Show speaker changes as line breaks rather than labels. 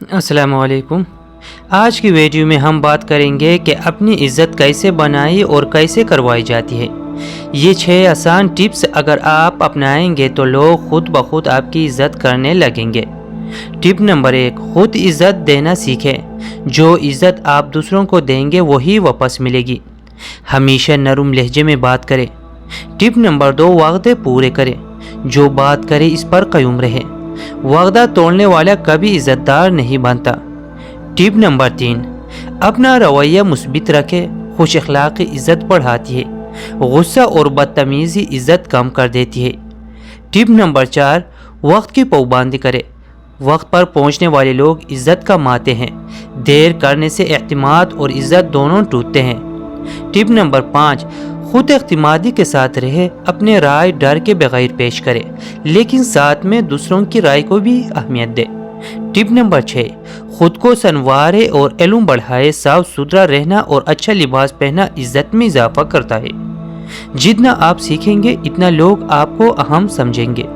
अस्सलाम वालेकुम। आज की वीडियो में हम बात करेंगे कि अपनी इज़्ज़त कैसे बनाई और कैसे करवाई जाती है। ये 6 आसान टिप्स अगर आप अपनाएंगे तो लोग खुद ब खुद आपकी इज़्ज़त करने लगेंगे। टिप नंबर 1, खुद इज़्ज़त देना सीखें। जो इज़्ज़त आप दूसरों को देंगे वही वापस मिलेगी। हमेशा नरम लहजे में बात करें। टिप नंबर 2, वादे पूरे करें। जो बात करे इस पर कायम रहे। वादा तोड़ने वाला कभी इज़्ज़तदार नहीं बनता। टिप नंबर 3, अपना रवैया मुस्बित रखें। खुश अखलाक़ी इज़्ज़त बढ़ाती है। गुस्सा और बदतमीज़ी इज़्ज़त कम कर देती है। टिप नंबर 4, वक्त की पाबंदी करें। वक्त पर पहुंचने वाले लोग इज़्ज़त कमाते हैं। देर करने से एतमाद और इज़्ज़त दोनों टूटते हैं। टिप नंबर 5, खुद एतमादी के साथ रहे। अपने राय डर के बगैर पेश करें, लेकिन साथ में दूसरों की राय को भी अहमियत दे। टिप नंबर 6, खुद को संवारे और इल्म बढ़ाए। साफ सुथरा रहना और अच्छा लिबास पहनना इज़्ज़त में इजाफा करता है। जितना आप सीखेंगे इतना लोग आपको अहम समझेंगे।